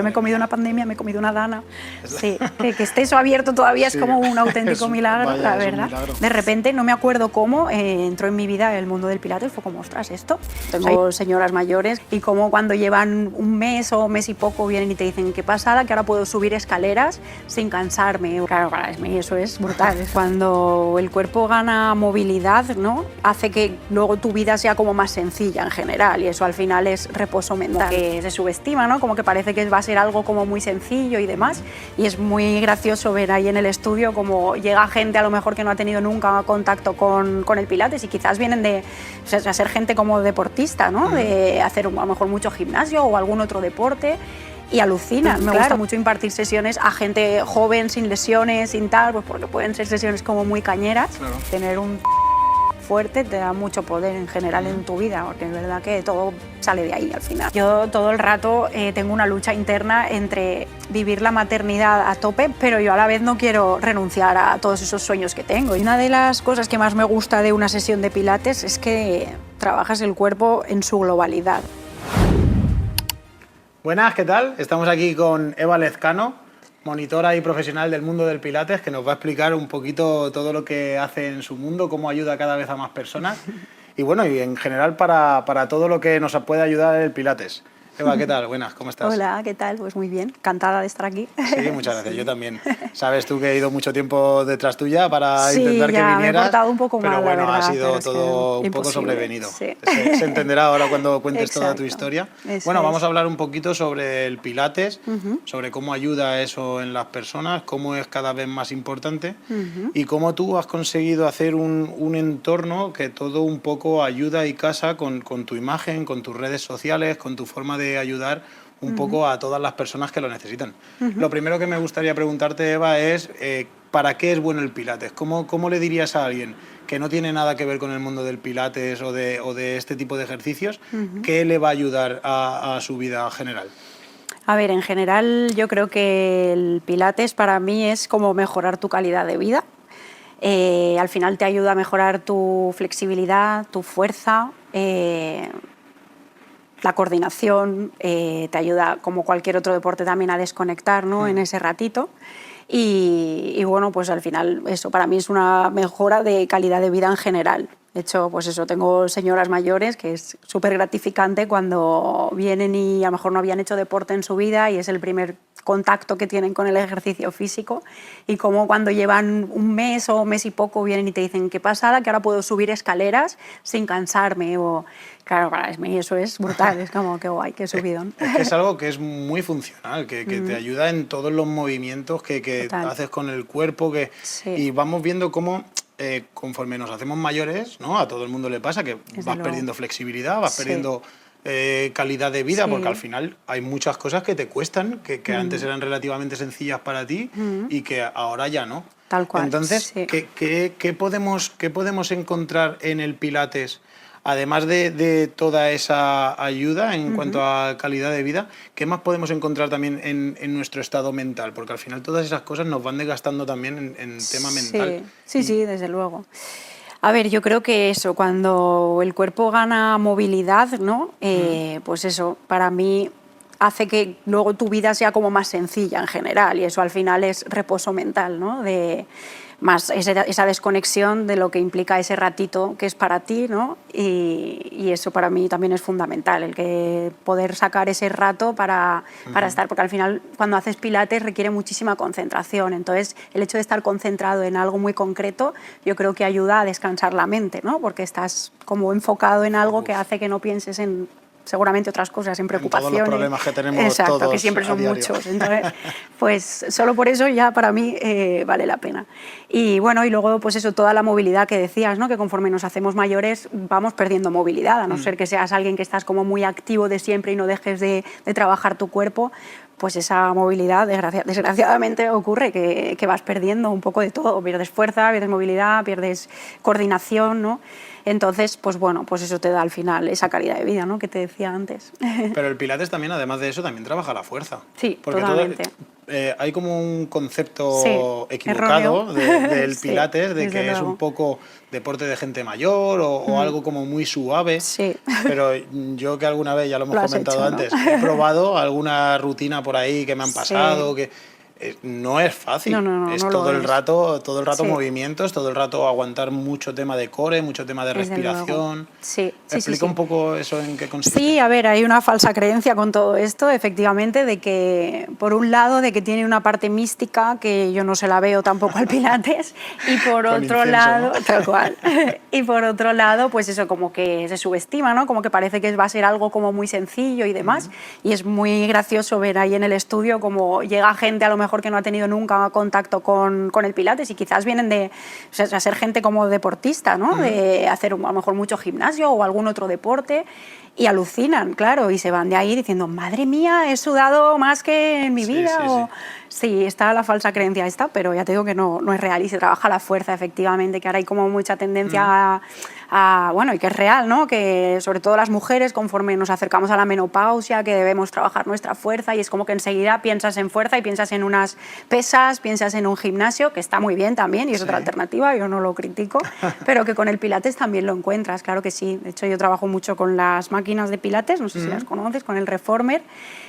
Yo me he comido una pandemia, me he comido una dana. Sí, que esté eso abierto todavía sí, es como un auténtico milagro, vaya, la verdad. Milagro. De repente, no me acuerdo cómo entró en mi vida el mundo del pilates, fue como, ostras, esto. Tengo señoras mayores y como cuando llevan un mes o mes y poco vienen y te dicen, qué pasada, que ahora puedo subir escaleras sin cansarme. Claro, para mí eso es brutal. Cuando el cuerpo gana movilidad, ¿no? Hace que luego tu vida sea como más sencilla en general y eso al final es reposo mental. Que se subestima, ¿no? Como que parece que va a ser algo como muy sencillo y demás, y es muy gracioso ver ahí en el estudio como llega gente a lo mejor que no ha tenido nunca contacto con el pilates y quizás vienen de ser gente como deportista, ¿no? De hacer a lo mejor mucho gimnasio o algún otro deporte y alucinan. Me gusta mucho impartir sesiones a gente joven, sin lesiones, sin tal, pues porque pueden ser sesiones como muy cañeras. Claro. Tener un fuerte te da mucho poder en general en tu vida, porque es verdad que todo sale de ahí al final. Yo todo el rato tengo una lucha interna entre vivir la maternidad a tope, pero yo a la vez no quiero renunciar a todos esos sueños que tengo. Y una de las cosas que más me gusta de una sesión de pilates es que trabajas el cuerpo en su globalidad. Buenas, ¿qué tal? Estamos aquí con Eva Lezcano, monitora y profesional del mundo del pilates, que nos va a explicar un poquito todo lo que hace en su mundo, cómo ayuda cada vez a más personas y bueno, y en general para todo lo que nos puede ayudar el pilates. Eva, ¿qué tal? Buenas, ¿cómo estás? Hola, ¿qué tal? Pues muy bien, encantada de estar aquí. Sí, muchas gracias, sí. Yo también. Sabes tú que he ido mucho tiempo detrás tuya para sí, intentar que vinieras. Me he portado un poco mal, pero bueno, la verdad, ha sido todo un poco sobrevenido. Sí. Se entenderá ahora cuando cuentes Exacto. toda tu historia. Eso bueno, vamos es. a hablar un poquito sobre el pilates, sobre cómo ayuda eso en las personas, cómo es cada vez más importante y cómo tú has conseguido hacer un entorno que todo un poco ayuda y casa con tu imagen, con tus redes sociales, con tu forma de ayudar un poco a todas las personas que lo necesitan. Lo primero que me gustaría preguntarte, Eva, es ¿para qué es bueno el pilates? ¿Cómo le dirías a alguien que no tiene nada que ver con el mundo del pilates o de este tipo de ejercicios, qué le va a ayudar a su vida general? A ver, en general yo creo que el pilates para mí es como mejorar tu calidad de vida. Al final te ayuda a mejorar tu flexibilidad, tu fuerza, la coordinación, te ayuda como cualquier otro deporte también a desconectar, ¿no? En ese ratito. Y bueno, pues al final eso para mí es una mejora de calidad de vida en general. De hecho, pues eso, tengo señoras mayores que es súper gratificante cuando vienen y a lo mejor no habían hecho deporte en su vida y es el primer contacto que tienen con el ejercicio físico y como cuando llevan un mes o mes y poco vienen y te dicen, qué pasada, que ahora puedo subir escaleras sin cansarme o... Claro, para mí eso es brutal, es como, qué guay, qué subidón. Es que es algo que es muy funcional, que te ayuda en todos los movimientos que haces con el cuerpo, sí. Y vamos viendo cómo... conforme nos hacemos mayores, ¿no? A todo el mundo le pasa que vas perdiendo flexibilidad, vas perdiendo calidad de vida, porque al final hay muchas cosas que te cuestan, que antes eran relativamente sencillas para ti y que ahora ya no. Tal cual. Entonces, ¿qué podemos encontrar en el pilates? Además de toda esa ayuda en cuanto a calidad de vida, ¿qué más podemos encontrar también en nuestro estado mental? Porque al final todas esas cosas nos van desgastando también en tema mental. Sí, desde luego. A ver, yo creo que eso, cuando el cuerpo gana movilidad, ¿no? Pues eso, para mí hace que luego tu vida sea como más sencilla en general y eso al final es reposo mental, ¿no? Más esa desconexión de lo que implica ese ratito que es para ti, ¿no? Y eso para mí también es fundamental, el que poder sacar ese rato para estar, porque al final cuando haces pilates requiere muchísima concentración, entonces el hecho de estar concentrado en algo muy concreto yo creo que ayuda a descansar la mente, ¿no? Porque estás como enfocado en algo que hace que no pienses en seguramente otras cosas, en preocupaciones. En todos los problemas que tenemos. Exacto, todos que siempre son muchos. Entonces, pues solo por eso ya para mí vale la pena. Y bueno, y luego pues eso, toda la movilidad que decías, ¿no? Que conforme nos hacemos mayores vamos perdiendo movilidad, a no ser que seas alguien que estás como muy activo de siempre y no dejes de trabajar tu cuerpo, pues esa movilidad desgraciadamente ocurre que vas perdiendo un poco de todo, pierdes fuerza, pierdes movilidad, pierdes coordinación, ¿no? Entonces, pues bueno, pues eso te da al final esa calidad de vida, ¿no?, que te decía antes. Pero el Pilates también, además de eso, también trabaja la fuerza. Sí, porque totalmente. Hay como un concepto Sí, equivocado del sí, Pilates, de desde que es luego. un poco deporte de gente mayor o algo como muy suave. Sí. Pero yo, que alguna vez, ya lo hemos Lo has comentado hecho, ¿no? antes, he probado alguna rutina por ahí que me han Sí. pasado, que no es fácil. Es No lo todo es. el rato Sí, movimientos, todo el rato aguantar mucho tema de core, mucho tema de desde luego. respiración. Sí, sí, sí, Explica un sí. poco eso, en qué consiste. Sí, a ver, hay una falsa creencia con todo esto, efectivamente, de que, por un lado, de que tiene una parte mística, que yo no se la veo tampoco al Pilates, y por Con otro incienso, lado, ¿no? tal cual, y por otro lado, pues eso, como que se subestima, ¿no? Como que parece que va a ser algo como muy sencillo y demás, y es muy gracioso ver ahí en el estudio como llega gente a lo mejor que no ha tenido nunca contacto con el Pilates y quizás vienen de, o sea, a ser gente como deportista, ¿no? De hacer a lo mejor mucho gimnasio o algún otro deporte, y alucinan, claro, y se van de ahí diciendo, madre mía, he sudado más que en mi Sí, vida. sí, sí. Sí, está la falsa creencia esta, pero ya te digo que no es real y se trabaja la fuerza, efectivamente, que ahora hay como mucha tendencia bueno, y que es real, ¿no? Que sobre todo las mujeres, conforme nos acercamos a la menopausia, que debemos trabajar nuestra fuerza, y es como que enseguida piensas en fuerza y piensas en unas pesas, piensas en un gimnasio, que está muy bien también y es otra alternativa, yo no lo critico, pero que con el Pilates también lo encuentras, claro que sí. De hecho, yo trabajo mucho con las máquinas de Pilates, no sé si las conoces, con el Reformer,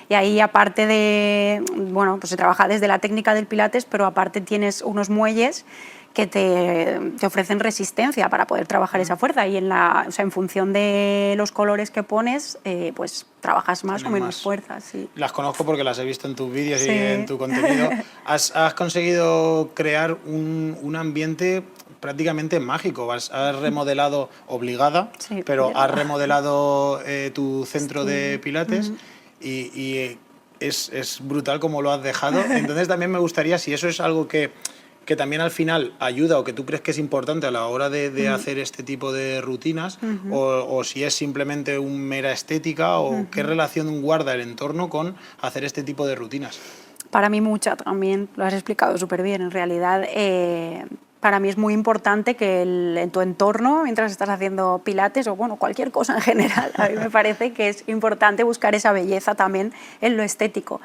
y ahí, aparte de, bueno, pues se trabaja desde la técnica del Pilates, pero aparte tienes unos muelles que te ofrecen resistencia para poder trabajar esa fuerza, y o sea, en función de los colores que pones, pues trabajas más o Tienen menos más. fuerza. Sí. Las conozco porque las he visto en tus vídeos y en Sí. tu contenido. Has conseguido crear un ambiente prácticamente mágico. Has remodelado, obligada, Sí, pero has ya. remodelado tu centro de Sí. Pilates y es brutal como lo has dejado. Entonces también me gustaría, si eso es algo que también al final ayuda, o que tú crees que es importante a la hora de hacer este tipo de rutinas, o si es simplemente un mera estética, o qué relación guarda el entorno con hacer este tipo de rutinas. Para mí mucha también, lo has explicado súper bien. En realidad, para mí es muy importante que en tu entorno, mientras estás haciendo Pilates o bueno, cualquier cosa en general, a mí me parece que es importante buscar esa belleza también en lo estético,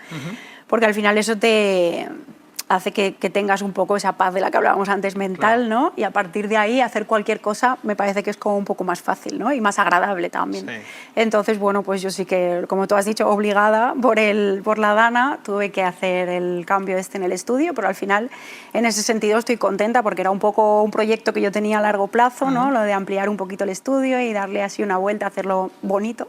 porque al final eso te hace que tengas un poco esa paz de la que hablábamos antes mental, ¿no? Y a partir de ahí hacer cualquier cosa me parece que es como un poco más fácil, ¿no? Y más agradable también. Sí. Entonces, bueno, pues yo sí que, como tú has dicho, obligada por la Dana, tuve que hacer el cambio en el estudio, pero al final, en ese sentido, estoy contenta porque era un poco un proyecto que yo tenía a largo plazo, ¿no? Lo de ampliar un poquito el estudio y darle así una vuelta, hacerlo bonito.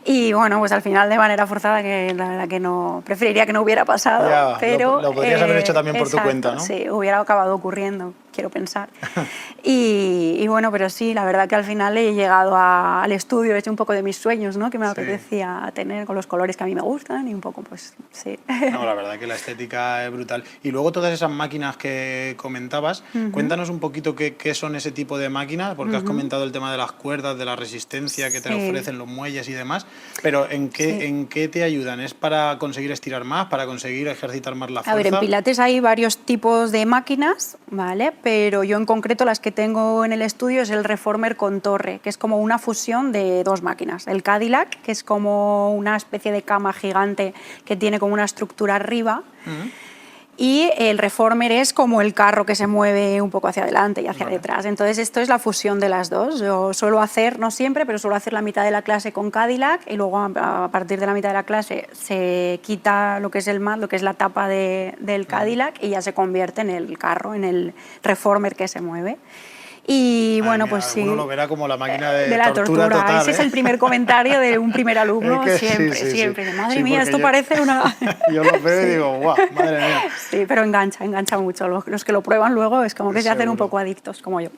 Y bueno, pues al final, de manera forzada, que la verdad que no, preferiría que no hubiera pasado, Ya, pero lo podrías haber hecho también por tu exacto, cuenta, ¿no? sí, hubiera acabado ocurriendo, quiero pensar. Y bueno, pero sí, la verdad que al final he llegado al estudio, he hecho un poco de mis sueños, ¿no? Que me apetecía tener, con los colores que a mí me gustan, y un poco, pues, sí. No, la verdad que la estética es brutal. Y luego todas esas máquinas que comentabas, cuéntanos un poquito qué son ese tipo de máquinas, porque has comentado el tema de las cuerdas, de la resistencia que te ofrecen los muelles y demás, pero ¿en qué te ayudan? ¿Es para conseguir estirar más, para conseguir ejercitar más la fuerza? A ver, en Pilates hay varios tipos de máquinas, ¿vale? Pero yo en concreto las que tengo en el estudio es el Reformer con torre, que es como una fusión de dos máquinas. El Cadillac, que es como una especie de cama gigante que tiene como una estructura arriba, y el Reformer es como el carro que se mueve un poco hacia adelante y hacia detrás. Entonces, esto es la fusión de las dos. Yo suelo hacer, no siempre, pero suelo hacer la mitad de la clase con Cadillac, y luego a partir de la mitad de la clase se quita lo que es el mat, lo que es la tapa del Cadillac, y ya se convierte en el carro, en el Reformer que se mueve. Y Madre bueno, mía, pues sí. alguno lo verá como la máquina de la tortura total, Ese es el primer comentario de un primer alumno, Es que siempre, sí. siempre. Madre Sí, mía, porque esto parece una... yo lo veo y digo, guau, madre mía. Sí, pero engancha mucho. Los que lo prueban luego es como que se hacen un Seguro. poco adictos, como yo.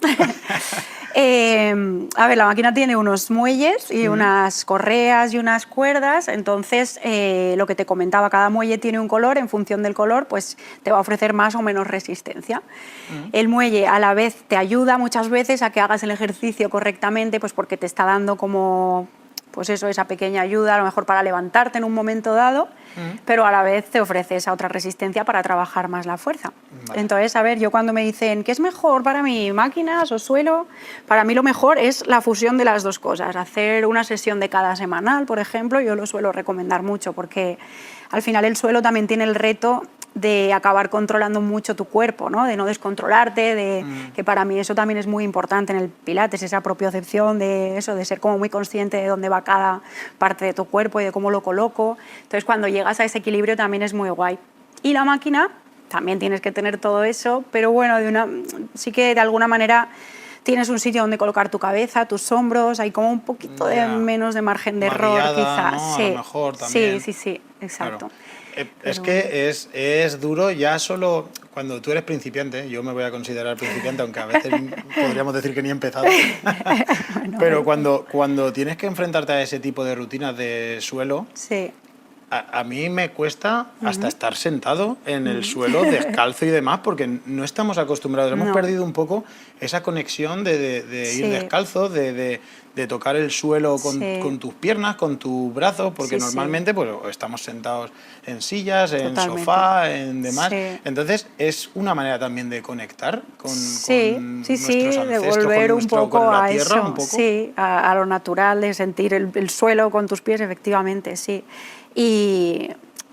A ver, la máquina tiene unos muelles y unas correas y unas cuerdas, entonces lo que te comentaba, cada muelle tiene un color, en función del color pues te va a ofrecer más o menos resistencia. El muelle a la vez te ayuda muchas veces a que hagas el ejercicio correctamente, pues porque te está dando como pues eso, esa pequeña ayuda, a lo mejor para levantarte en un momento dado, pero a la vez te ofrece esa otra resistencia para trabajar más la fuerza. Vale. Entonces, a ver, yo cuando me dicen, ¿qué es mejor para mí, máquinas o suelo? Para mí lo mejor es la fusión de las dos cosas. Hacer una sesión de cada semanal, por ejemplo, yo lo suelo recomendar mucho porque al final el suelo también tiene el reto de acabar controlando mucho tu cuerpo, ¿no? De no descontrolarte, que para mí eso también es muy importante en el Pilates, esa propiocepción de eso, de ser como muy consciente de dónde va cada parte de tu cuerpo y de cómo lo coloco. Entonces, cuando llegas a ese equilibrio también es muy guay. Y la máquina, también tienes que tener todo eso, pero bueno, sí que de alguna manera tienes un sitio donde colocar tu cabeza, tus hombros, hay como un poquito de menos de margen de error, quizás. ¿No? Sí. A lo mejor también. Sí, exacto. Claro. Es que es duro ya solo cuando tú eres principiante. Yo me voy a considerar principiante, aunque a veces podríamos decir que ni he empezado. Bueno, pero cuando tienes que enfrentarte a ese tipo de rutinas de suelo, sí. A mí me cuesta hasta estar sentado en el suelo, descalzo y demás, porque no estamos acostumbrados. Hemos perdido un poco esa conexión de ir descalzo, de tocar el suelo con tus piernas, con tus brazos, porque normalmente pues, estamos sentados en sillas, en sofá, en demás. Sí. Entonces, es una manera también de conectar con nuestros ancestros, de volver con un poco con la a tierra, eso. un poco. Sí, a lo natural, de sentir el suelo con tus pies, efectivamente, sí.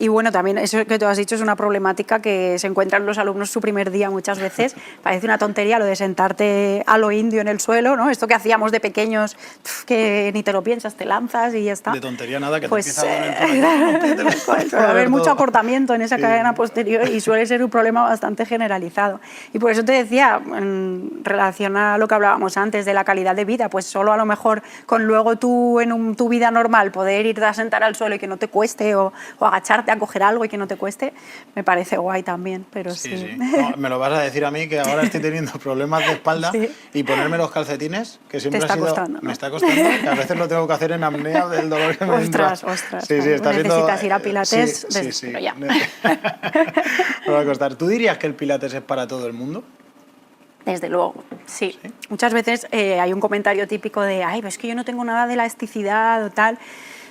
Y bueno, también eso que tú has dicho es una problemática que se encuentran los alumnos su primer día muchas veces. Parece una tontería lo de sentarte a lo indio en el suelo, ¿no? Esto que hacíamos de pequeños, que ni te lo piensas, te lanzas y ya está. De tontería nada, que pues, te empieza a suele haber mucho acortamiento en esa cadena posterior y suele ser un problema bastante generalizado. Y por eso te decía, en relación a lo que hablábamos antes de la calidad de vida, pues solo a lo mejor con luego tú en tu vida normal poder irte a sentar al suelo y que no te cueste o agacharte a coger algo y que no te cueste, me parece guay también, pero sí. No, me lo vas a decir a mí, que ahora estoy teniendo problemas de espalda y ponerme los calcetines, que siempre me está costando, que a veces lo tengo que hacer en apnea del dolor que me entra. Ostras, sí, está necesitas ir a Pilates, pero ya. Me va a costar. ¿Tú dirías que el Pilates es para todo el mundo? Desde luego, sí. Muchas veces hay un comentario típico de, ay, es que yo no tengo nada de elasticidad o tal.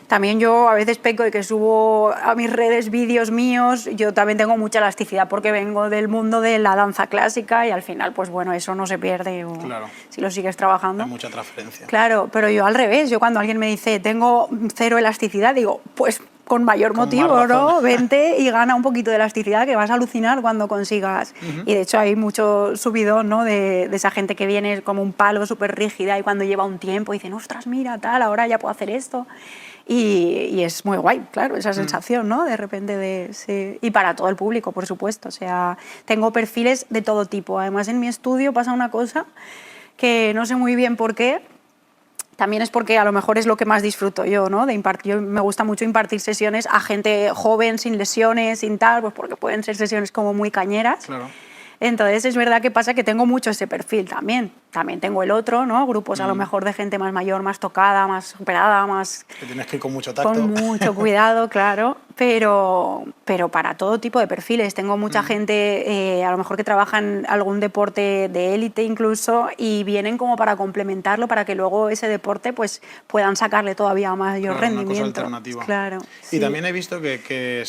También yo a veces peco de que subo a mis redes vídeos míos, yo también tengo mucha elasticidad porque vengo del mundo de la danza clásica y al final, pues bueno, eso no se pierde si lo sigues trabajando. Hay mucha transferencia. Claro, pero yo al revés, yo cuando alguien me dice tengo cero elasticidad, digo, pues con mayor motivo, ¿no? Vente y gana un poquito de elasticidad, que vas a alucinar cuando consigas. Y de hecho hay mucho subidón, ¿no? de esa gente que viene como un palo súper rígida y cuando lleva un tiempo dicen, ostras, mira, tal, ahora ya puedo hacer esto. Y es muy guay, claro, esa sensación, ¿no? De repente sí. Y para todo el público, por supuesto. O sea, tengo perfiles de todo tipo. Además, en mi estudio pasa una cosa que no sé muy bien por qué. También es porque a lo mejor es lo que más disfruto yo, ¿no? Yo me gusta mucho impartir sesiones a gente joven, sin lesiones, sin tal, pues porque pueden ser sesiones como muy cañeras. Claro. Entonces es verdad que pasa que tengo mucho ese perfil también. También tengo el otro, ¿no? Grupos a lo mejor de gente más mayor, más tocada, más operada, más... Que tienes que ir con mucho tacto. Con mucho cuidado, claro. Pero para todo tipo de perfiles. Tengo mucha gente, a lo mejor que trabaja en algún deporte de élite incluso, y vienen como para complementarlo, para que luego ese deporte pues puedan sacarle todavía mayor rendimiento. Una cosa alternativa. Claro. Y también he visto que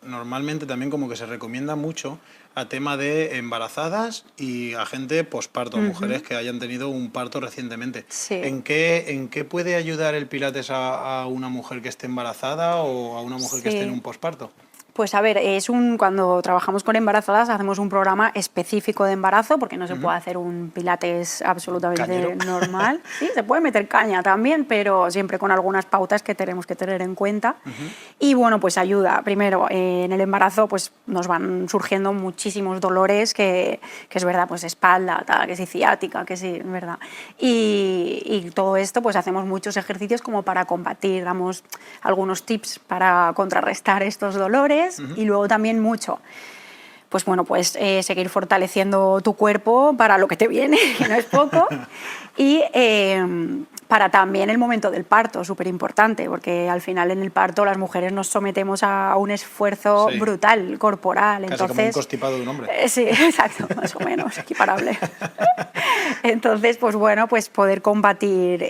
normalmente también como que se recomienda mucho a tema de embarazadas y a gente posparto, mujeres que hayan tenido un parto recientemente. Sí. ¿En qué puede ayudar el Pilates a una mujer que esté embarazada o a una mujer que esté en un posparto? Pues a ver, cuando trabajamos con embarazadas hacemos un programa específico de embarazo, porque no se puede hacer un pilates absolutamente Cañero. Normal. Sí, se puede meter caña también, pero siempre con algunas pautas que tenemos que tener en cuenta. Y bueno, pues ayuda. Primero, en el embarazo pues nos van surgiendo muchísimos dolores, que es verdad, pues espalda, tal, que sí ciática, que sí, es verdad. Y todo esto, pues hacemos muchos ejercicios como para combatir, damos algunos tips para contrarrestar estos dolores. Y luego también mucho, pues bueno, pues seguir fortaleciendo tu cuerpo para lo que te viene, que no es poco, y para también el momento del parto, súper importante, porque al final en el parto las mujeres nos sometemos a un esfuerzo brutal, corporal. Casi entonces, como un constipado de un hombre. Sí, exacto, más o menos, equiparable. Entonces, pues bueno, pues poder combatir,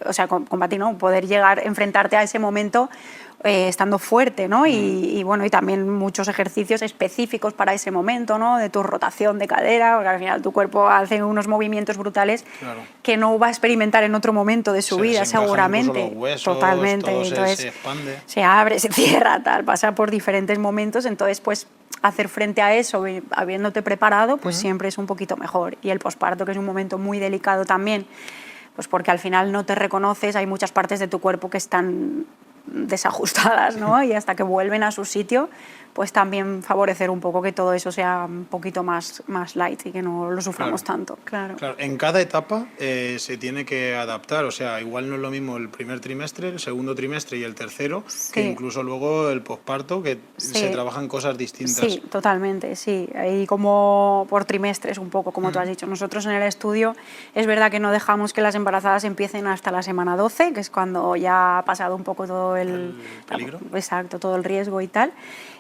o sea, combatir, ¿no? Poder llegar, enfrentarte a ese momento estando fuerte, ¿no? Y bueno, y también muchos ejercicios específicos para ese momento, ¿no? De tu rotación de cadera, porque al final tu cuerpo hace unos movimientos brutales que no va a experimentar en otro momento de su vida, seguramente. Los huesos, totalmente. todo Entonces, se expande. Se abre, se cierra, tal, pasa por diferentes momentos, entonces pues hacer frente a eso, habiéndote preparado, pues siempre es un poquito mejor. Y el posparto, que es un momento muy delicado también, pues porque al final no te reconoces, hay muchas partes de tu cuerpo que están desajustadas, ¿no? Y hasta que vuelven a su sitio, pues también favorecer un poco que todo eso sea un poquito más light y que no lo suframos tanto. Claro. En cada etapa se tiene que adaptar, o sea, igual no es lo mismo el primer trimestre, el segundo trimestre y el tercero, que incluso luego el posparto, que se trabajan cosas distintas. Sí, totalmente, sí. Y como por trimestres un poco, como tú has dicho. Nosotros en el estudio es verdad que no dejamos que las embarazadas empiecen hasta la semana 12, que es cuando ya ha pasado un poco todo el peligro. Exacto, todo el riesgo y tal.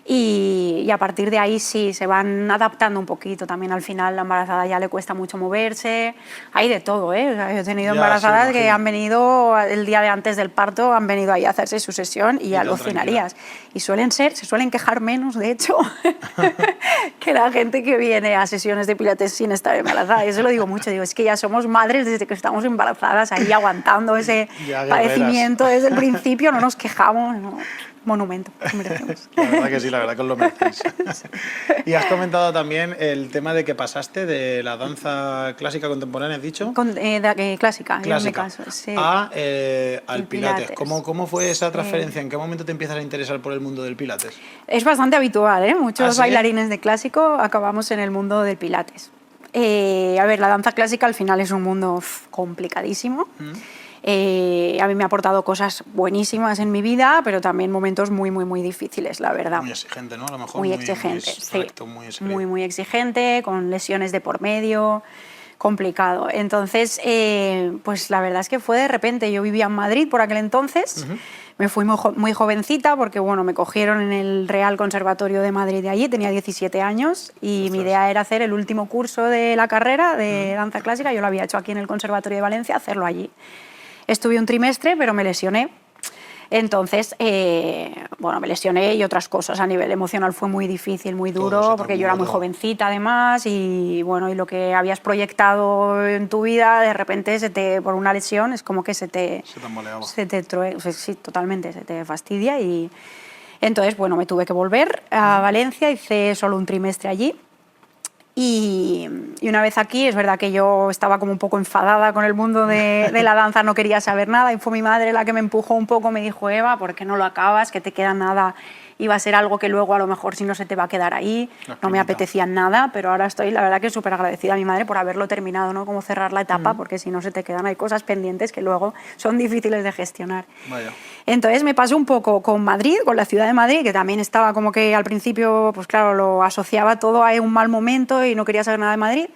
Y a partir de ahí sí, se van adaptando un poquito. También al final la embarazada ya le cuesta mucho moverse. Hay de todo, ¿eh? O sea, yo he tenido embarazadas que han venido el día de antes del parto, han venido ahí a hacerse su sesión y alucinarías. Y se suelen quejar menos, de hecho, que la gente que viene a sesiones de pilates sin estar embarazada. Yo se lo digo mucho, digo, es que ya somos madres desde que estamos embarazadas, ahí aguantando ese padecimiento desde el principio, no nos quejamos, ¿no? Monumento, merecemos. La verdad que sí, la verdad que os lo merecéis. Y has comentado también el tema de que pasaste de la danza clásica contemporánea, ¿has dicho? Clásica, en mi caso, sí. Al Pilates. ¿Cómo fue esa transferencia? ¿En qué momento te empiezas a interesar por el mundo del Pilates? Es bastante habitual, ¿eh? Muchos bailarines de clásico acabamos en el mundo del Pilates. A ver, la danza clásica al final es un mundo complicadísimo. A mí me ha aportado cosas buenísimas en mi vida, pero también momentos muy, muy, muy difíciles, la verdad. Muy exigente, ¿no? A lo mejor muy exigente, muy, muy exigente, con lesiones de por medio, complicado. Entonces, pues la verdad es que fue de repente. Yo vivía en Madrid por aquel entonces, me fui muy jovencita porque, bueno, me cogieron en el Real Conservatorio de Madrid de allí, tenía 17 años y mi idea era hacer el último curso de la carrera de danza clásica. Yo lo había hecho aquí en el Conservatorio de Valencia, hacerlo allí. Estuve un trimestre, pero me lesioné. Entonces, bueno, me lesioné y otras cosas a nivel emocional fue muy difícil, muy duro, porque yo era muy jovencita además y bueno, y lo que habías proyectado en tu vida, de repente por una lesión es como que se te sí, totalmente, se te fastidia y entonces, bueno, me tuve que volver a Valencia, hice solo un trimestre allí. Y una vez aquí, es verdad que yo estaba como un poco enfadada con el mundo de la danza, no quería saber nada y fue mi madre la que me empujó un poco, me dijo, Eva, ¿por qué no lo acabas? Que te queda nada, iba a ser algo que luego a lo mejor si no se te va a quedar ahí, no me apetecía nada, pero ahora estoy la verdad que súper agradecida a mi madre por haberlo terminado, ¿no? Como cerrar la etapa, porque si no se te quedan, hay cosas pendientes que luego son difíciles de gestionar. Vaya. Entonces me pasó un poco con Madrid, con la ciudad de Madrid, que también estaba como que al principio, pues claro, lo asociaba todo a un mal momento y no quería saber nada de Madrid.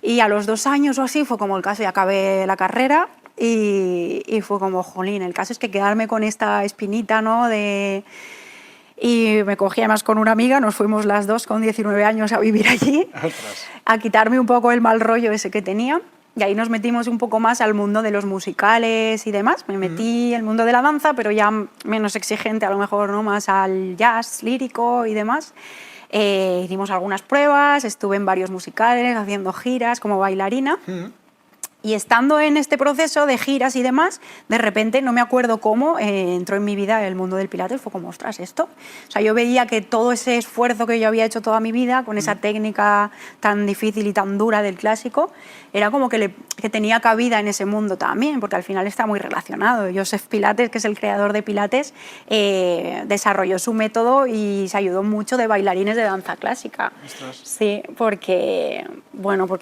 Y a los 2 años o así fue como el caso, y acabé la carrera y fue como, jolín, el caso es que quedarme con esta espinita, ¿no? Y me cogí además con una amiga, nos fuimos las dos con 19 años a vivir allí, a quitarme un poco el mal rollo ese que tenía. Y ahí nos metimos un poco más al mundo de los musicales y demás. Me metí al mundo de la danza, pero ya menos exigente, a lo mejor, ¿no? Más al jazz lírico y demás. Hicimos algunas pruebas, estuve en varios musicales haciendo giras como bailarina. Y estando en este proceso de giras y demás, de repente, no me acuerdo cómo, entró en mi vida el mundo del Pilates, fue como, ostras, esto. O sea, yo veía que todo ese esfuerzo que yo había hecho toda mi vida, con esa técnica tan difícil y tan dura del clásico, era como que tenía cabida en ese mundo también, porque al final está muy relacionado. Joseph Pilates, que es el creador de Pilates, desarrolló su método y se ayudó mucho de bailarines de danza clásica. Ostras. Sí, porque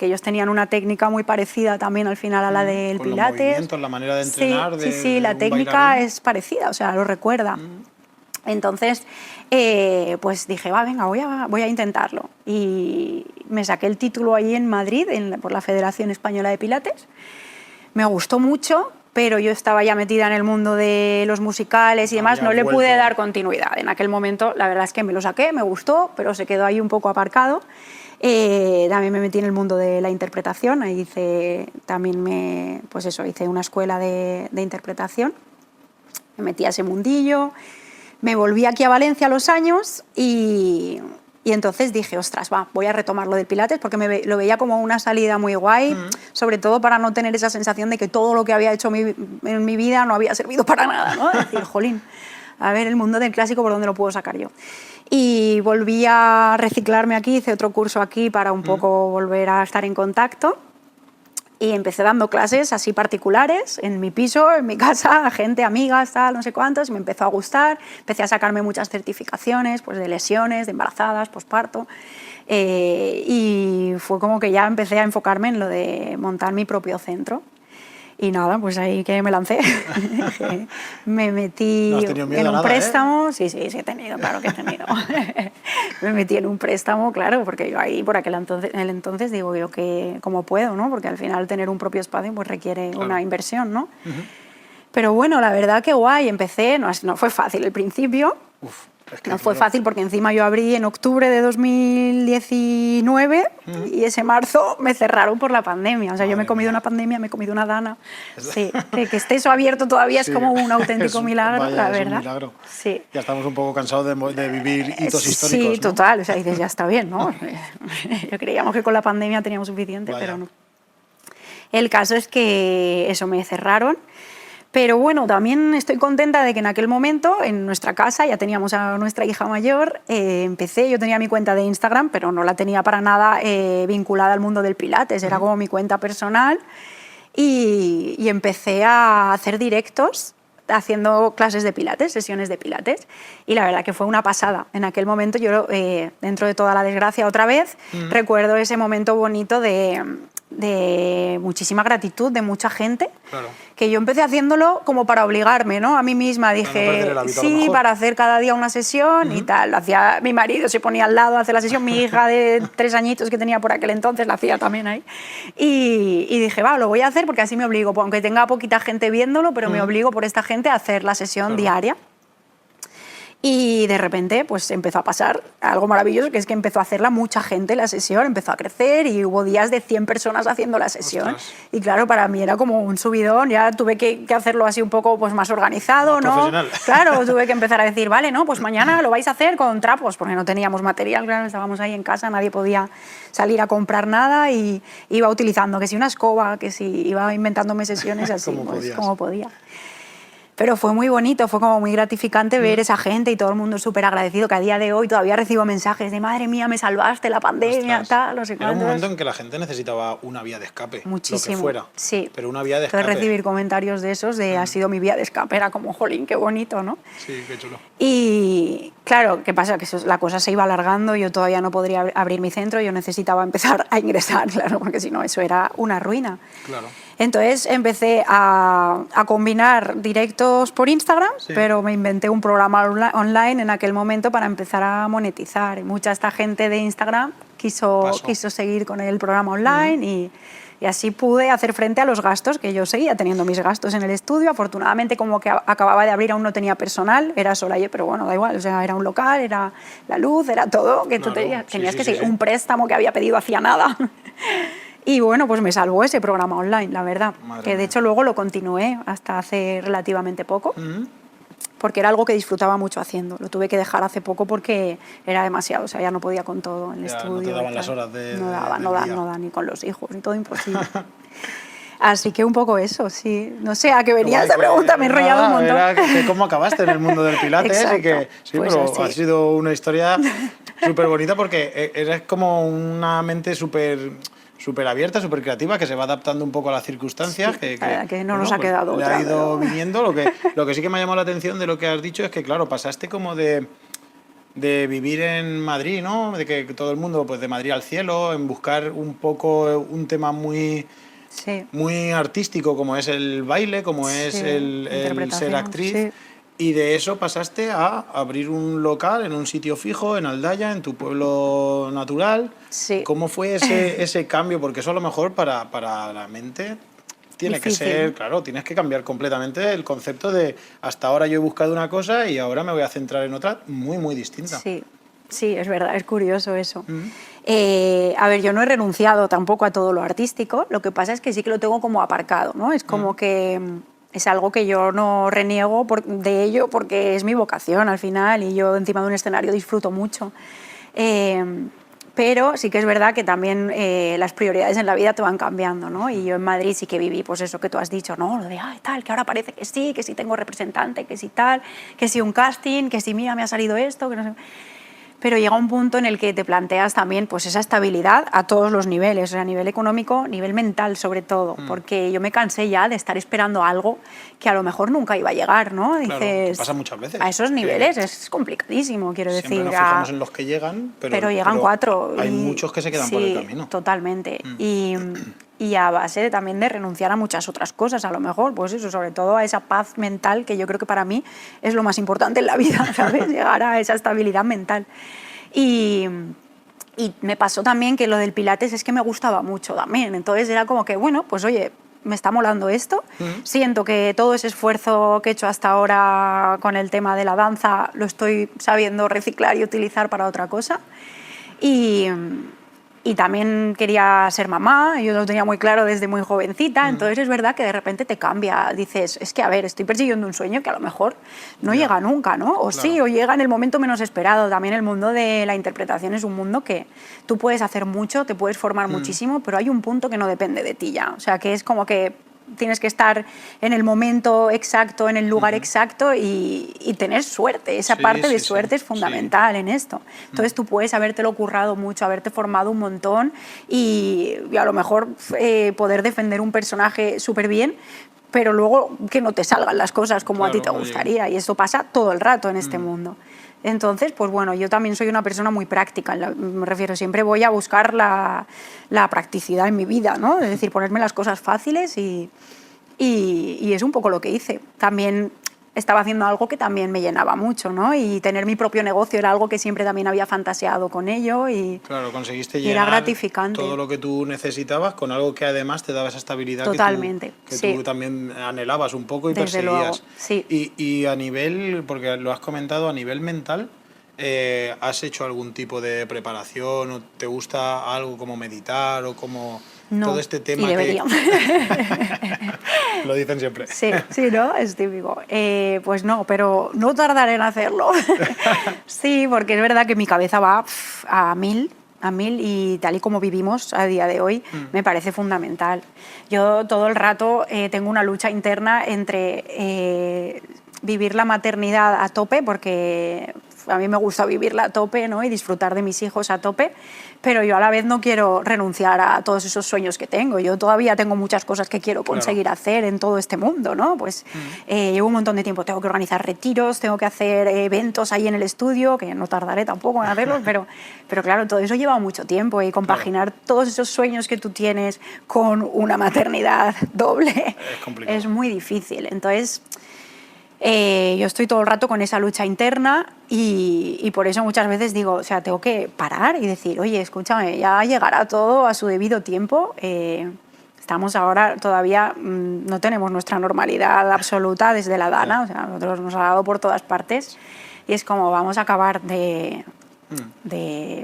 ellos tenían una técnica muy parecida también al final a la del con Pilates. Los movimientos, la manera de entrenar. Sí, la técnica bailarín es parecida, o sea, lo recuerda. Entonces, pues dije, venga, voy a intentarlo. Y me saqué el título ahí en Madrid, por la Federación Española de Pilates. Me gustó mucho, pero yo estaba ya metida en el mundo de los musicales y demás, no le pude dar continuidad. En aquel momento, la verdad es que me lo saqué, me gustó, pero se quedó ahí un poco aparcado. También me metí en el mundo de la interpretación, ahí hice una escuela de interpretación, me metí a ese mundillo, me volví aquí a Valencia a los años y entonces dije, ostras, voy a retomar lo del Pilates porque lo veía como una salida muy guay, sobre todo para no tener esa sensación de que todo lo que había hecho en mi vida no había servido para nada, ¿no? Es decir, jolín, a ver el mundo del clásico por dónde lo puedo sacar yo. Y volví a reciclarme aquí, hice otro curso aquí para un poco volver a estar en contacto y empecé dando clases así particulares en mi piso, en mi casa, a gente, amigas, tal, no sé cuántos, y me empezó a gustar, empecé a sacarme muchas certificaciones pues, de lesiones, de embarazadas, posparto, y fue como que ya empecé a enfocarme en lo de montar mi propio centro. Y nada, pues ahí que me lancé. Me metí en un préstamo. Sí, he tenido, claro que he tenido. Me metí en un préstamo, claro, porque yo ahí por aquel entonces digo yo que como puedo, ¿no? Porque al final tener un propio espacio pues requiere una inversión, ¿no? Pero bueno, la verdad que guay, empecé, no fue fácil al principio. No fue fácil porque encima yo abrí en octubre de 2019 y ese marzo me cerraron por la pandemia. O sea, yo me he comido una pandemia, me he comido una dana. Sí, que esté eso abierto todavía es como un auténtico milagro, la verdad. Es un milagro. Sí. Ya estamos un poco cansados de vivir hitos históricos, sí, total. O sea, dices, ya está bien, ¿no? Yo creíamos que con la pandemia teníamos suficiente, pero no. El caso es que eso me cerraron. Pero bueno, también estoy contenta de que en aquel momento, en nuestra casa, ya teníamos a nuestra hija mayor, yo tenía mi cuenta de Instagram, pero no la tenía para nada vinculada al mundo del Pilates, era como mi cuenta personal, y empecé a hacer directos haciendo clases de Pilates, sesiones de Pilates, y la verdad que fue una pasada. En aquel momento yo, dentro de toda la desgracia otra vez, recuerdo ese momento bonito de muchísima gratitud de mucha gente, claro. Que yo empecé haciéndolo como para obligarme, ¿no? A mí misma dije, sí, para hacer cada día una sesión y tal. Hacía, mi marido se ponía al lado a hacer la sesión, mi hija de 3 añitos que tenía por aquel entonces la hacía también ahí. Y dije, lo voy a hacer porque así me obligo, aunque tenga poquita gente viéndolo, pero me obligo por esta gente a hacer la sesión diaria. Y de repente pues empezó a pasar algo maravilloso, que es que empezó a hacerla mucha gente la sesión, empezó a crecer y hubo días de 100 personas haciendo la sesión. Ostras. Y claro, para mí era como un subidón, ya tuve que hacerlo así un poco pues, más organizado, ¿no? Profesional. Claro, tuve que empezar a decir, vale, no, pues mañana lo vais a hacer con trapos, porque no teníamos material, claro, estábamos ahí en casa, nadie podía salir a comprar nada y iba utilizando que si una escoba, que si iba inventándome sesiones así, como podía. Pero fue muy bonito, fue como muy gratificante ver esa gente y todo el mundo súper agradecido, que a día de hoy todavía recibo mensajes de madre mía, me salvaste la pandemia, tal, no sé cuántos. Era un momento en que la gente necesitaba una vía de escape, muchísimo, lo que fuera, sí. Pero una vía de escape. Entonces recibir comentarios de esos, ha sido mi vía de escape, era como, jolín, qué bonito, ¿no? Sí, qué chulo. Y claro, ¿qué pasa? Que la cosa se iba alargando, yo todavía no podría abrir mi centro, yo necesitaba empezar a ingresar, claro, porque si no eso era una ruina. Claro. Entonces empecé a combinar directos por Instagram, pero me inventé un programa online en aquel momento para empezar a monetizar. Y mucha esta gente de Instagram quiso seguir con el programa online y así pude hacer frente a los gastos, que yo seguía teniendo mis gastos en el estudio. Afortunadamente, como que acababa de abrir, aún no tenía personal, era sola yo, pero bueno, da igual, o sea, era un local, era la luz, era todo, que tú tenías que seguir un préstamo que había pedido hacía nada. Y bueno, pues me salvó ese programa online, la verdad. Que de hecho luego lo continué hasta hace relativamente poco, porque era algo que disfrutaba mucho haciendo. Lo tuve que dejar hace poco porque era demasiado, o sea, ya no podía con todo en el estudio. No te daban las horas no da, ni con los hijos, ni todo imposible. Así que un poco eso, sí. No sé, a qué venía esta pregunta, me he enrollado un montón. Era que cómo acabaste en el mundo del Pilates. Exacto. Y que sí, pues pero ha sido una historia súper bonita porque eres como una mente súper abierta, súper creativa, que se va adaptando un poco a las circunstancias. Sí, que no nos ha quedado otra. Le ha ido viniendo. Lo que sí que me ha llamado la atención de lo que has dicho es que, claro, pasaste como de vivir en Madrid, ¿no? De que todo el mundo, pues de Madrid al cielo, en buscar un poco un tema muy artístico, como es el baile, como es el ser actriz. Sí. Y de eso pasaste a abrir un local en un sitio fijo, en Aldaya, en tu pueblo natural. Sí. ¿Cómo fue ese cambio? Porque eso a lo mejor para la mente tiene difícil. Que ser, claro, tienes que cambiar completamente el concepto de hasta ahora yo he buscado una cosa y ahora me voy a centrar en otra muy, muy distinta. Sí. Sí, es verdad, es curioso eso. A ver, yo no he renunciado tampoco a todo lo artístico, lo que pasa es que sí que lo tengo como aparcado, ¿no? Es como que es algo que yo no reniego de ello porque es mi vocación al final y yo encima de un escenario disfruto mucho. Pero sí que es verdad que también las prioridades en la vida te van cambiando, ¿no? Y yo en Madrid sí que viví pues eso que tú has dicho, ¿no? Lo de, tal, que ahora parece que sí tengo representante, que sí tal, que sí un casting, que sí mira, me ha salido esto, que no sé. Pero llega un punto en el que te planteas también pues esa estabilidad a todos los niveles, o sea, a nivel económico, nivel mental sobre todo, porque yo me cansé ya de estar esperando algo que a lo mejor nunca iba a llegar, ¿no? Claro, dices, que pasa muchas veces. A esos niveles es complicadísimo, quiero decir. Siempre nos fijamos en los que llegan, pero llegan 4. Hay muchos que se quedan por el camino. Totalmente. Y a base también de renunciar a muchas otras cosas, a lo mejor, pues eso, sobre todo a esa paz mental, que yo creo que para mí es lo más importante en la vida, ¿sabes? Llegar a esa estabilidad mental. Y me pasó también que lo del Pilates es que me gustaba mucho también, entonces era como que, bueno, pues oye, me está molando esto, siento que todo ese esfuerzo que he hecho hasta ahora con el tema de la danza lo estoy sabiendo reciclar y utilizar para otra cosa. Y también quería ser mamá, yo lo tenía muy claro desde muy jovencita, entonces es verdad que de repente te cambia, dices, es que a ver, estoy persiguiendo un sueño que a lo mejor no llega nunca, ¿no? O claro. Sí, o llega en el momento menos esperado. También el mundo de la interpretación es un mundo que tú puedes hacer mucho, te puedes formar muchísimo, pero hay un punto que no depende de ti ya, o sea, que es como que tienes que estar en el momento exacto, en el lugar exacto y tener suerte. Esa parte de suerte es fundamental en esto. Entonces tú puedes habértelo currado mucho, haberte formado un montón y a lo mejor poder defender un personaje súper bien, pero luego que no te salgan las cosas como a ti te gustaría. Y eso pasa todo el rato en este mundo. Entonces, pues bueno, yo también soy una persona muy práctica, me refiero, siempre voy a buscar la practicidad en mi vida, ¿no? Es decir, ponerme las cosas fáciles y es un poco lo que hice. También estaba haciendo algo que también me llenaba mucho, ¿no? Y tener mi propio negocio era algo que siempre también había fantaseado con ello y claro, conseguiste llenar era gratificante. Todo lo que tú necesitabas con algo que además te daba esa estabilidad totalmente, que tú también anhelabas un poco y desde perseguías. Luego, sí. Y a nivel, porque lo has comentado, a nivel mental, ¿has hecho algún tipo de preparación o te gusta algo como meditar o como no, todo este tema y debería. Lo dicen siempre. Sí, ¿no? Es típico. Pues no, pero no tardaré en hacerlo. Sí, porque es verdad que mi cabeza va a mil y tal y como vivimos a día de hoy me parece fundamental. Yo todo el rato tengo una lucha interna entre vivir la maternidad a tope, porque a mí me gusta vivirla a tope, ¿no? Y disfrutar de mis hijos a tope, pero yo a la vez no quiero renunciar a todos esos sueños que tengo. Yo todavía tengo muchas cosas que quiero conseguir hacer en todo este mundo, ¿no? Pues llevo un montón de tiempo, tengo que organizar retiros, tengo que hacer eventos ahí en el estudio, que no tardaré tampoco en hacerlos, pero claro, todo eso lleva mucho tiempo y compaginar todos esos sueños que tú tienes con una maternidad doble es muy difícil. Entonces yo estoy todo el rato con esa lucha interna y por eso muchas veces digo, o sea, tengo que parar y decir, oye, escúchame, ya llegará todo a su debido tiempo. Estamos ahora todavía, no tenemos nuestra normalidad absoluta desde la Dana, o sea, a nosotros nos ha dado por todas partes y es como vamos a acabar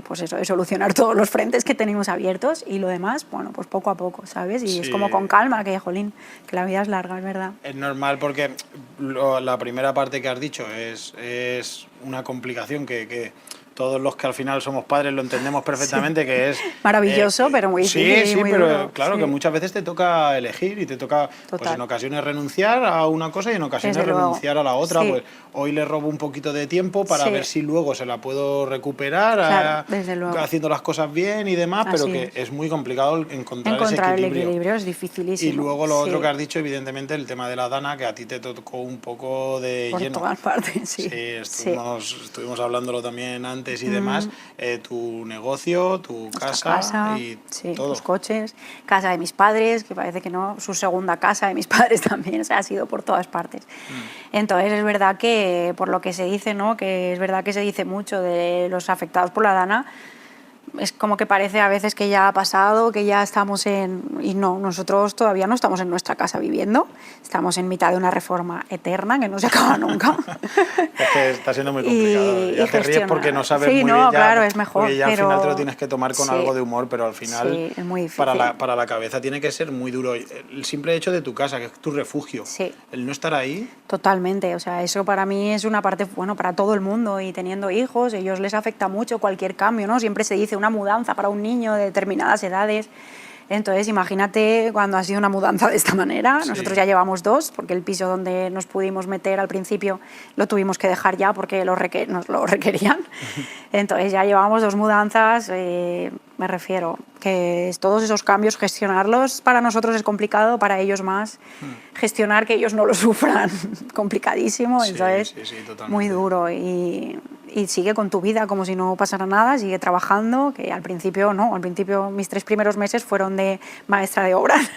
pues eso, de solucionar todos los frentes que tenemos abiertos y lo demás, bueno, pues poco a poco, ¿sabes? Y es como con calma, que jolín, que la vida es larga, es verdad. Es normal porque la primera parte que has dicho es una complicación que todos los que al final somos padres lo entendemos perfectamente, que es... maravilloso, pero muy difícil. Sí, muy pero duro. Claro, que muchas veces te toca elegir y te toca, pues en ocasiones renunciar a una cosa y en ocasiones renunciar a la otra. Pues hoy le robo un poquito de tiempo para ver si luego se la puedo recuperar haciendo las cosas bien y demás, pero que es muy complicado encontrar ese equilibrio. El equilibrio es dificilísimo. Y luego lo otro que has dicho, evidentemente, el tema de la Dana, que a ti te tocó un poco de lleno. Por todas partes, sí. Estuvimos hablándolo también antes y demás, tu negocio, tu casa y todo. Los coches, casa de mis padres, que parece que no, su segunda casa de mis padres también, o sea, ha sido por todas partes. Entonces es verdad que, por lo que se dice, ¿no? Que es verdad que se dice mucho de los afectados por la Dana, es como que parece a veces que ya ha pasado, que ya estamos en... Y no, nosotros todavía no estamos en nuestra casa viviendo, estamos en mitad de una reforma eterna que no se acaba nunca. Es que está siendo muy complicado. Ya te ríes porque no sabes sí, muy no, bien ya, claro, es mejor. porque ya pero... al final te lo tienes que tomar con sí, algo de humor, pero al final sí, es muy difícil. para la cabeza tiene que ser muy duro. El simple hecho de tu casa, que es tu refugio, sí. el no estar ahí... Totalmente, o sea, eso para mí es una parte, bueno, para todo el mundo, y teniendo hijos, ellos les afecta mucho cualquier cambio, ¿no? Siempre se dice una mudanza para un niño de determinadas edades. Entonces, imagínate cuando ha sido una mudanza de esta manera. Sí. Nosotros ya llevamos 2, porque el piso donde nos pudimos meter al principio lo tuvimos que dejar ya porque nos lo requerían. Entonces ya llevamos 2 mudanzas, me refiero, que todos esos cambios, gestionarlos para nosotros es complicado, para ellos más. Gestionar que ellos no lo sufran, complicadísimo, sí, entonces sí, muy duro. Y sigue con tu vida como si no pasara nada, sigue trabajando, que al principio no, al principio mis 3 primeros meses fueron de maestra de obras.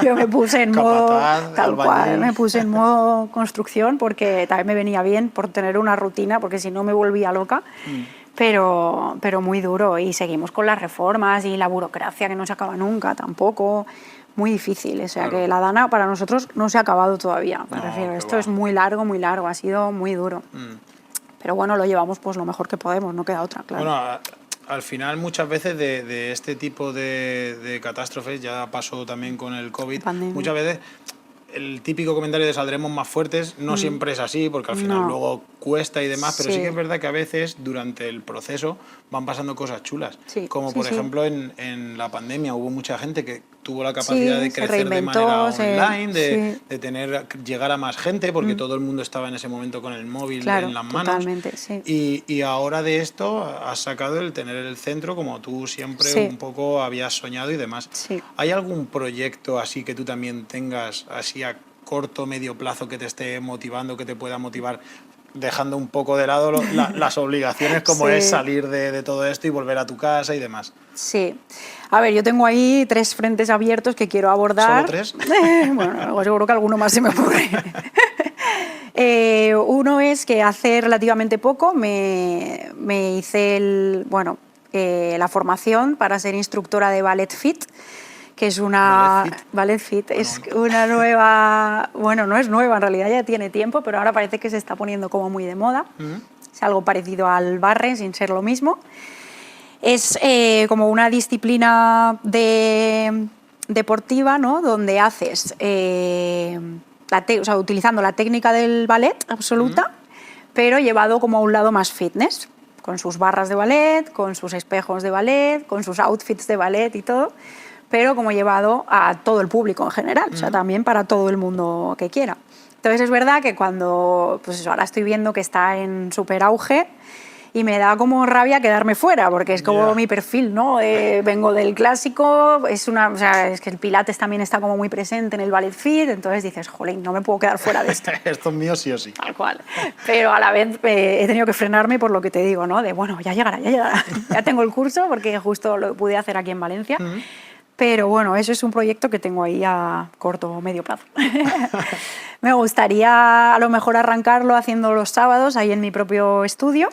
Yo me puse en modo, tal cual, me puse en modo construcción porque también me venía bien por tener una rutina, porque si no me volvía loca. Pero muy duro, y seguimos con las reformas y la burocracia que no se acaba nunca tampoco. Muy difícil, o sea, claro, que la Dana para nosotros no se ha acabado todavía, me refiero. Esto es muy largo, ha sido muy duro. Pero bueno, lo llevamos pues lo mejor que podemos, no queda otra, claro. Bueno, al final muchas veces de este tipo de catástrofes, ya pasó también con el COVID, muchas veces el típico comentario de saldremos más fuertes no siempre es así, porque al final luego cuesta y demás, pero sí que es verdad que a veces durante el proceso van pasando cosas chulas, como por ejemplo en la pandemia hubo mucha gente que tuvo la capacidad de crecer de manera online, de llegar a más gente, porque todo el mundo estaba en ese momento con el móvil en las manos. Totalmente, y ahora de esto has sacado el tener el centro como tú siempre un poco habías soñado y demás. ¿Hay algún proyecto así que tú también tengas así a corto, medio plazo que te esté motivando, que te pueda motivar, dejando un poco de lado las obligaciones como es salir de todo esto y volver a tu casa y demás? Sí. A ver, yo tengo ahí 3 frentes abiertos que quiero abordar. ¿Solo 3? Bueno, seguro que alguno más se me ocurre. Uno es que hace relativamente poco me hice la formación para ser instructora de Ballet Fit, que es una... Ballet Fit es una nueva... Bueno, no es nueva, en realidad ya tiene tiempo, pero ahora parece que se está poniendo como muy de moda. Es algo parecido al barre, sin ser lo mismo. Es como una disciplina deportiva, ¿no? Donde haces, utilizando la técnica del ballet absoluta, pero llevado como a un lado más fitness, con sus barras de ballet, con sus espejos de ballet, con sus outfits de ballet y todo, pero como llevado a todo el público en general, o sea, también para todo el mundo que quiera. Entonces es verdad que cuando, pues eso, ahora estoy viendo que está en súper auge, y me da como rabia quedarme fuera, porque es como mi perfil, ¿no? Vengo del clásico, es que el pilates también está como muy presente en el Ballet Fit, entonces dices, jolín, no me puedo quedar fuera de esto. Esto es mío sí o sí. Tal cual. Pero a la vez he tenido que frenarme por lo que te digo, ¿no? De, bueno, ya llegará. Ya tengo el curso, porque justo lo pude hacer aquí en Valencia. Pero bueno, eso es un proyecto que tengo ahí a corto o medio plazo. Me gustaría a lo mejor arrancarlo haciendo los sábados ahí en mi propio estudio,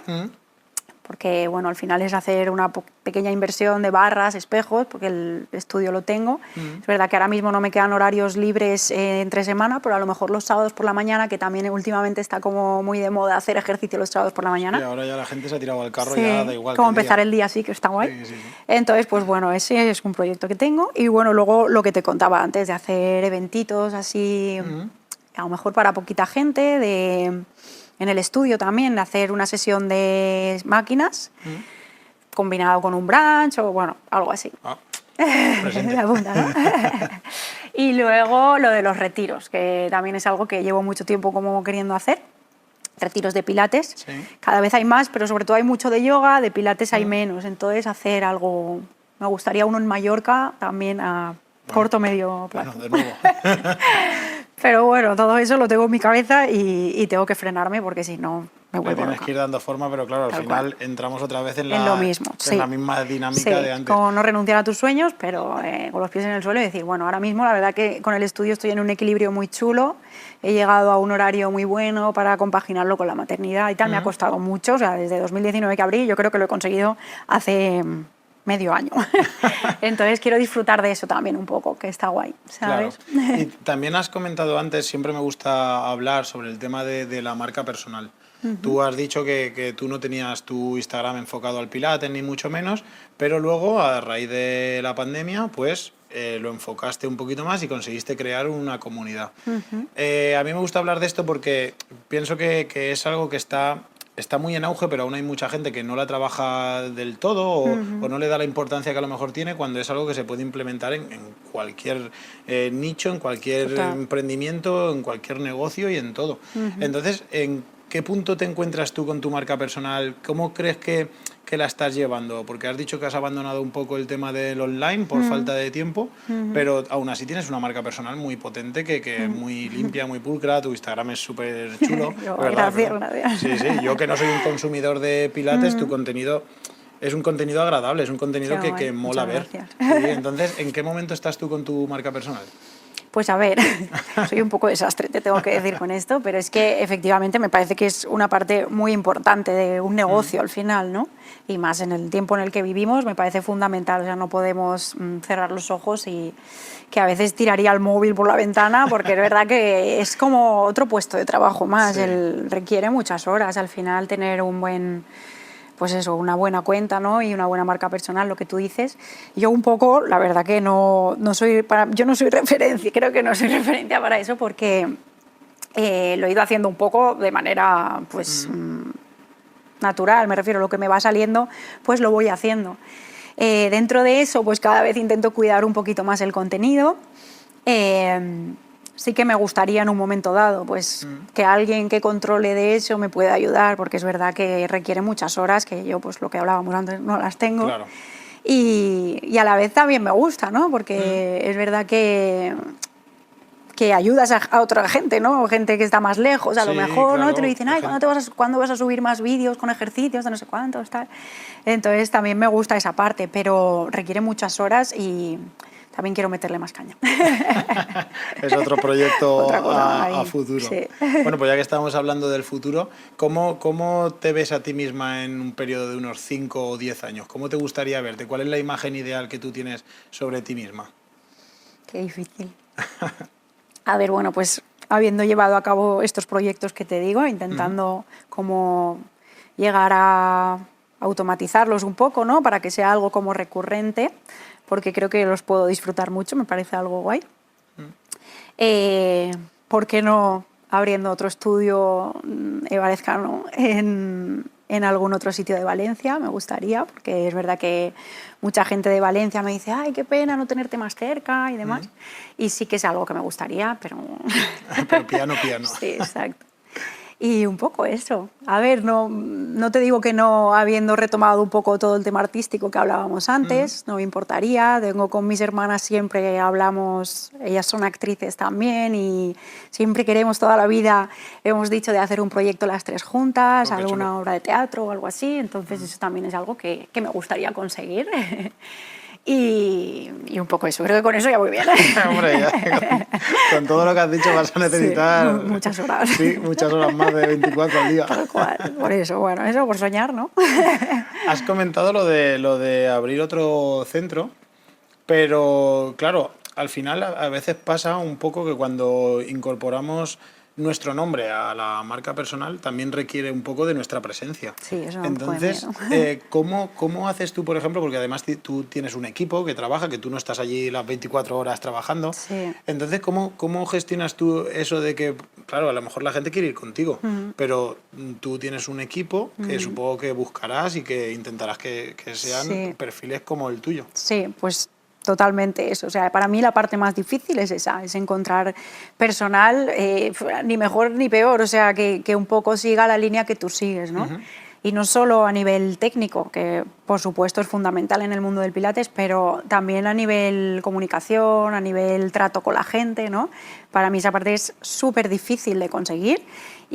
porque bueno, al final es hacer una pequeña inversión de barras, espejos, porque el estudio lo tengo. Es verdad que ahora mismo no me quedan horarios libres entre semana, pero a lo mejor los sábados por la mañana, que también últimamente está como muy de moda hacer ejercicio los sábados por la mañana. Y ahora ya la gente se ha tirado al carro, ya da igual. Como empezar el día así, que está guay. Sí. Entonces, pues bueno, ese es un proyecto que tengo. Y bueno, luego lo que te contaba antes, de hacer eventitos así, a lo mejor para poquita gente, en el estudio también, de hacer una sesión de máquinas combinado con un brunch o bueno, algo así. Presente. Apunta, ¿no? Y luego lo de los retiros, que también es algo que llevo mucho tiempo como queriendo hacer. Retiros de pilates. Cada vez hay más, pero sobre todo hay mucho de yoga, de pilates hay menos. Entonces hacer algo... Me gustaría uno en Mallorca también a corto, medio plazo. Bueno, de nuevo. Pero bueno, todo eso lo tengo en mi cabeza y tengo que frenarme porque si no me vuelvo tienes loca. que ir dando forma, pero claro, al final entramos otra vez en lo mismo, la misma dinámica de antes. Como no renunciar a tus sueños, pero con los pies en el suelo y decir, bueno, ahora mismo la verdad que con el estudio estoy en un equilibrio muy chulo, he llegado a un horario muy bueno para compaginarlo con la maternidad y tal, me ha costado mucho, o sea, desde 2019 que abrí, yo creo que lo he conseguido hace medio año. Entonces quiero disfrutar de eso también un poco, que está guay, ¿sabes? Claro. Y también has comentado antes, siempre me gusta hablar sobre el tema de la marca personal. Tú has dicho que tú no tenías tu Instagram enfocado al Pilates, ni mucho menos, pero luego, a raíz de la pandemia, pues lo enfocaste un poquito más y conseguiste crear una comunidad. A mí me gusta hablar de esto porque pienso que es algo que está muy en auge, pero aún hay mucha gente que no la trabaja del todo o no le da la importancia que a lo mejor tiene, cuando es algo que se puede implementar en cualquier nicho, en cualquier emprendimiento, en cualquier negocio y en todo. Entonces, ¿en qué punto te encuentras tú con tu marca personal? ¿Cómo crees que la estás llevando? Porque has dicho que has abandonado un poco el tema del online por falta de tiempo, pero aún así tienes una marca personal muy potente, que es muy limpia, muy pulcra. Tu Instagram es súper chulo. Gracias. Sí, yo que no soy un consumidor de Pilates, tu contenido es un contenido agradable, es un contenido que mola ver. Sí, entonces, ¿en qué momento estás tú con tu marca personal? Pues a ver, soy un poco desastre, te tengo que decir con esto, pero es que efectivamente me parece que es una parte muy importante de un negocio al final, ¿no? Y más en el tiempo en el que vivimos me parece fundamental, o sea, no podemos cerrar los ojos y que a veces tiraría el móvil por la ventana, porque es verdad que es como otro puesto de trabajo más, requiere muchas horas al final tener un buen... pues eso, una buena cuenta, ¿no? Y una buena marca personal, lo que tú dices. Yo un poco, la verdad que no soy, yo no soy referencia, creo que no soy referencia para eso, porque lo he ido haciendo un poco de manera, pues, natural, me refiero, lo que me va saliendo, pues lo voy haciendo. Dentro de eso, pues cada vez intento cuidar un poquito más el contenido. Sí que me gustaría en un momento dado pues que alguien que controle de eso me pueda ayudar, porque es verdad que requiere muchas horas, que yo, pues lo que hablábamos antes, no las tengo. Claro. Y a la vez también me gusta, ¿no? Porque es verdad que ayudas a otra gente, ¿no? Gente que está más lejos, a lo mejor, claro, ¿no? Te lo dicen, ay, ¿cuándo vas a subir más vídeos con ejercicios de no sé cuántos, tal? Entonces también me gusta esa parte, pero requiere muchas horas y también quiero meterle más caña. Es otro proyecto a futuro. Sí. Bueno, pues ya que estamos hablando del futuro, ¿cómo te ves a ti misma en un periodo de unos 5 o 10 años? ¿Cómo te gustaría verte? ¿Cuál es la imagen ideal que tú tienes sobre ti misma? Qué difícil. A ver, bueno, pues habiendo llevado a cabo estos proyectos que te digo, intentando como llegar a automatizarlos un poco, ¿no? Para que sea algo como recurrente, porque creo que los puedo disfrutar mucho, me parece algo guay. ¿Por qué no abriendo otro estudio evalezcano en algún otro sitio de Valencia? Me gustaría, porque es verdad que mucha gente de Valencia me dice, ay, qué pena no tenerte más cerca y demás. Y sí que es algo que me gustaría, pero... pero piano. Sí, exacto. Y un poco eso. A ver, no te digo que no, habiendo retomado un poco todo el tema artístico que hablábamos antes, no me importaría. Tengo con mis hermanas siempre hablamos, ellas son actrices también y siempre queremos toda la vida, hemos dicho de hacer un proyecto las tres juntas, alguna obra de teatro o algo así. Entonces eso también es algo que me gustaría conseguir. Y un poco eso, creo que con eso ya voy bien. Hombre, ya, con todo lo que has dicho vas a necesitar... Sí, muchas horas. Sí, muchas horas más de 24 al día. Tal cual, por eso, bueno, eso por soñar, ¿no? Has comentado lo de abrir otro centro, pero claro, al final a veces pasa un poco que cuando incorporamos nuestro nombre a la marca personal también requiere un poco de nuestra presencia. Sí, eso. Entonces, ¿cómo haces tú, por ejemplo? Porque además tú tienes un equipo que trabaja, que tú no estás allí las 24 horas trabajando. Sí. Entonces, ¿cómo gestionas tú eso de que, claro, a lo mejor la gente quiere ir contigo, pero tú tienes un equipo que supongo que buscarás y que intentarás que sean perfiles como el tuyo? Sí, pues... totalmente eso. O sea, para mí la parte más difícil es esa, es encontrar personal ni mejor ni peor, o sea, que un poco siga la línea que tú sigues, ¿no? Y no solo a nivel técnico, que por supuesto es fundamental en el mundo del Pilates, pero también a nivel comunicación, a nivel trato con la gente, ¿no? Para mí esa parte es súper difícil de conseguir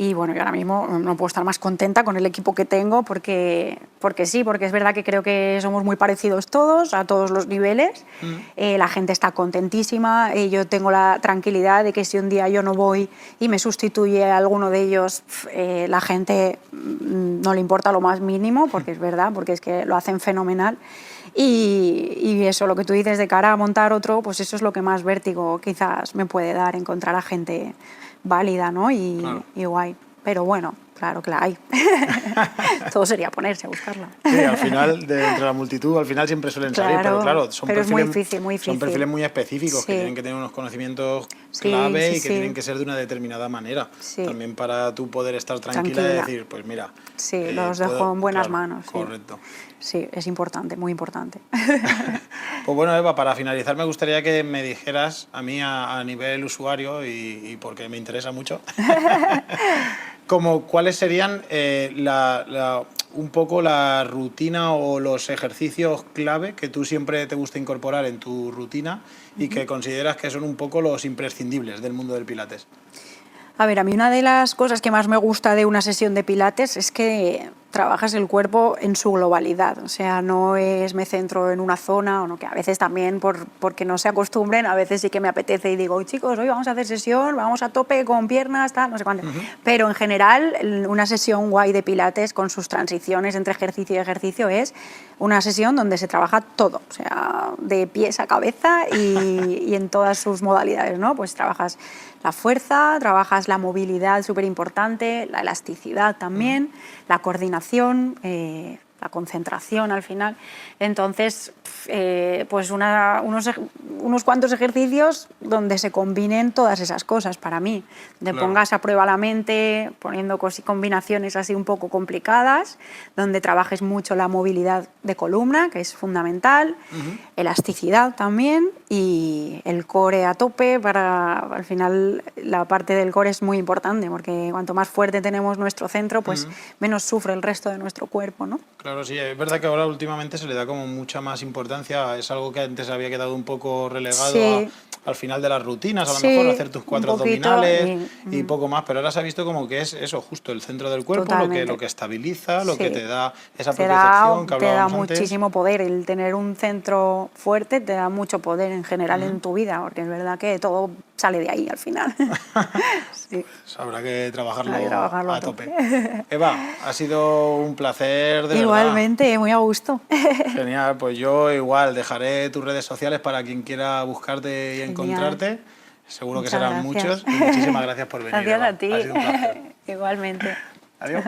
Y bueno, yo ahora mismo no puedo estar más contenta con el equipo que tengo porque sí, porque es verdad que creo que somos muy parecidos todos, a todos los niveles. La gente está contentísima, yo tengo la tranquilidad de que si un día yo no voy y me sustituye a alguno de ellos, la gente no le importa lo más mínimo, porque es verdad, porque es que lo hacen fenomenal. Y eso, lo que tú dices de cara a montar otro, pues eso es lo que más vértigo quizás me puede dar, encontrar a gente válida, ¿no? Claro. Y guay. Pero bueno, claro que la hay. Todo sería ponerse a buscarla. Sí, al final, de entre la multitud, al final siempre suelen salir, pero claro, son pero perfiles, es muy difícil, muy difícil. son perfiles muy específicos, Sí. que tienen que tener unos conocimientos Sí, clave sí, y que sí. tienen que ser de una determinada manera. Sí. También para tú poder estar tranquila y decir, pues mira... Sí, los dejo en buenas manos. Sí. Correcto. Sí, es importante, muy importante. Pues bueno, Eva, para finalizar me gustaría que me dijeras a mí a nivel usuario y porque me interesa mucho, como cuáles serían un poco la rutina o los ejercicios clave que tú siempre te gusta incorporar en tu rutina y que consideras que son un poco los imprescindibles del mundo del Pilates. A ver, a mí una de las cosas que más me gusta de una sesión de Pilates es que trabajas el cuerpo en su globalidad, o sea, no es me centro en una zona, o no, que a veces también porque no se acostumbren, a veces sí que me apetece y digo, chicos, hoy vamos a hacer sesión, vamos a tope con piernas, tal, no sé cuánto. Pero en general, una sesión guay de Pilates con sus transiciones entre ejercicio y ejercicio es una sesión donde se trabaja todo, o sea, de pies a cabeza y en todas sus modalidades, ¿no? Pues trabajas la fuerza, trabajas la movilidad, súper importante, la elasticidad también, la coordinación, la concentración al final. Entonces, pues unos cuantos ejercicios donde se combinen todas esas cosas para mí. Donde pongas a prueba la mente, poniendo combinaciones así un poco complicadas, donde trabajes mucho la movilidad de columna, que es fundamental, elasticidad también y el core a tope. Al final la parte del core es muy importante porque cuanto más fuerte tenemos nuestro centro, pues menos sufre el resto de nuestro cuerpo, ¿no? Claro, sí, es verdad que ahora últimamente se le da como mucha más importancia, es algo que antes había quedado un poco relegado al final de las rutinas, a lo mejor hacer tus 4 abdominales y poco más, pero ahora se ha visto como que es eso, justo el centro del cuerpo, lo que estabiliza, lo que te da esa propiocepción que hablábamos antes. Te da muchísimo poder, el tener un centro fuerte te da mucho poder en general en tu vida, porque es verdad que todo sale de ahí al final. Sí. Pues habrá que trabajarlo a tope. Eva, ha sido un placer, de Igualmente, verdad. muy a gusto. Genial, pues yo igual dejaré tus redes sociales para quien quiera buscarte y encontrarte. Seguro que serán muchos. Y muchísimas gracias por venir. Gracias Eva. a ti. Ha sido un placer. Igualmente. Adiós.